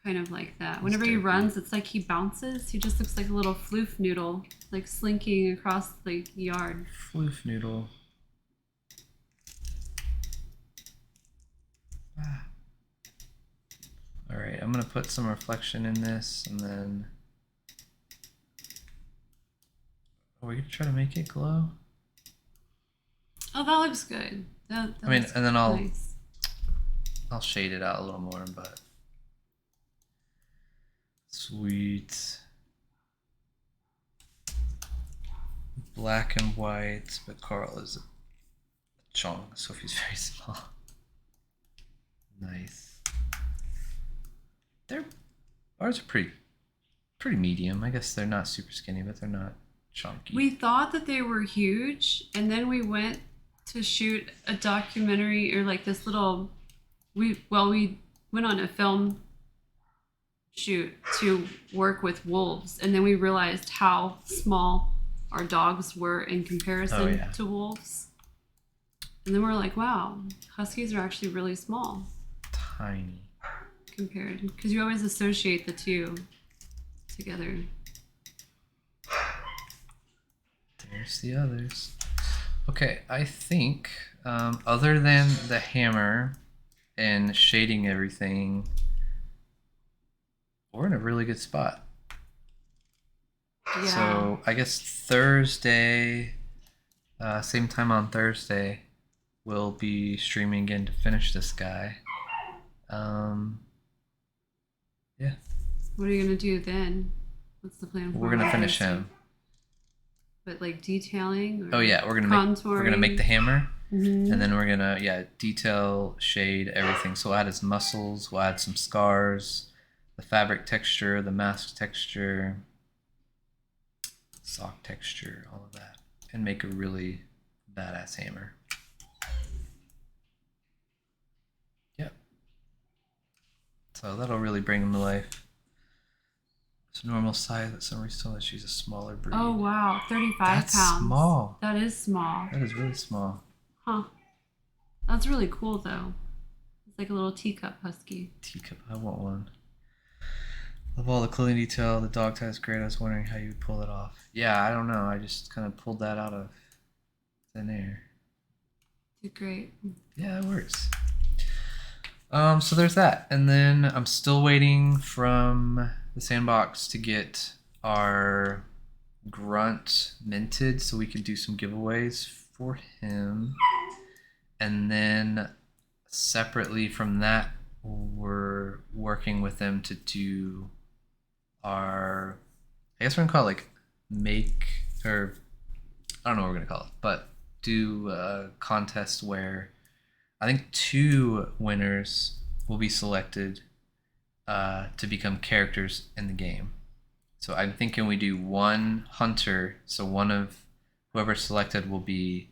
kind of like that. Whenever he dopey. runs, it's like he bounces. He just looks like a little floof noodle, like slinking across the yard. Floof noodle. Ah. All right, I'm gonna put some reflection in this, and then are we gonna try to make it glow? Oh, that looks good. That I mean, looks and then I'll nice. shade it out a little more, but sweet. Black and white, but Carl is a chong, Sophie's very small. Nice. Ours are pretty medium. I guess they're not super skinny, but they're not chunky. We thought that they were huge, and then we went to shoot a documentary or like this little. We went on a film shoot to work with wolves, and then we realized how small our dogs were in comparison to wolves. And then we're like, wow, huskies are actually really small. Tiny. Compared, because you always associate the two together. There's the others. Okay, I think other than the hammer and shading everything, we're in a really good spot. Yeah. So I guess Thursday, same time on Thursday, we'll be streaming again to finish this guy. Yeah. What are you gonna do then? What's the plan? We're gonna finish him. But like detailing. Or Oh yeah, we're gonna make the hammer, and then we're gonna detail, shade everything. So we'll add his muscles, we'll add some scars, the fabric texture, the mask texture, sock texture, all of that, and make a really badass hammer. Yep. So that'll really bring him to life. It's normal size, but some reason that she's a smaller breed. Oh wow, 35 That's pounds. small. That is small. That is really small. Huh. That's really cool though. It's like a little teacup husky. Teacup, I want one. Love all the clothing detail. The dog tie is great. I was wondering how you would pull it off. Yeah, I don't know. I just kind of pulled that out of thin air. Did great. Yeah, it works. So there's that, and then I'm still waiting from the sandbox to get our grunt minted so we can do some giveaways for him, and then separately from that, we're working with them to do our, I guess we're gonna call it like make, or I don't know what we're gonna call it, but do a contest where I think 2 winners will be selected to become characters in the game. So I'm thinking we do 1 hunter, so one of whoever's selected will be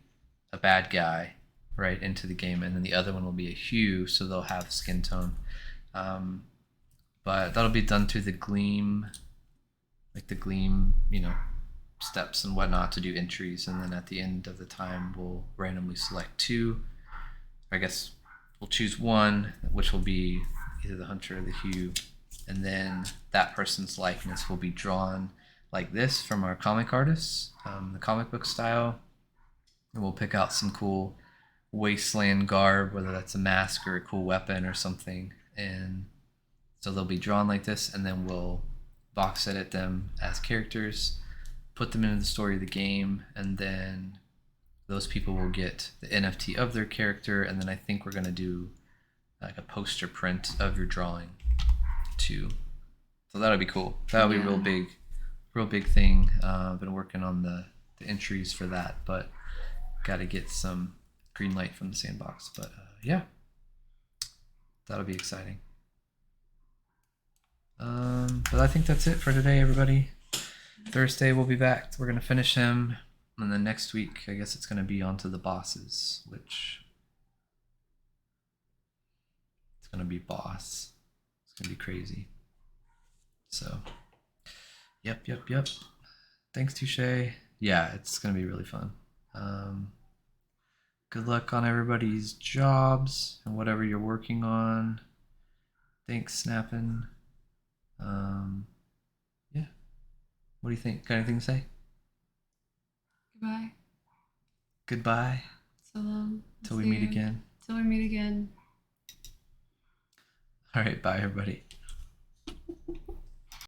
a bad guy, right, into the game, and then the other one will be a hue, so they'll have skin tone. But that'll be done through the Gleam, steps and whatnot to do entries, and then at the end of the time we'll randomly select 2. I guess we'll choose 1, which will be either the hunter or the hue, and then that person's likeness will be drawn like this from our comic artists, the comic book style, and we'll pick out some cool wasteland garb, whether that's a mask or a cool weapon or something, and so they'll be drawn like this, and then we'll box edit them as characters, put them into the story of the game, and then those people will get the NFT of their character, and then I think we're gonna do like a poster print of your drawing too. So that'll be cool. That'll be a real big thing. Been working on the entries for that, but got to get some green light from the sandbox. But yeah, that'll be exciting. But I think that's it for today, everybody. Thursday we'll be back. We're gonna finish him, and then next week I guess it's gonna be onto the bosses, which it's gonna be boss. It's gonna be crazy. So, yep. Thanks, Touche. Yeah, it's gonna be really fun. Good luck on everybody's jobs and whatever you're working on. Thanks, Snappin'. Yeah. What do you think? Got anything to say? Goodbye. Goodbye. So long. Till we See meet you. again. Till we meet again. All right. Bye, everybody.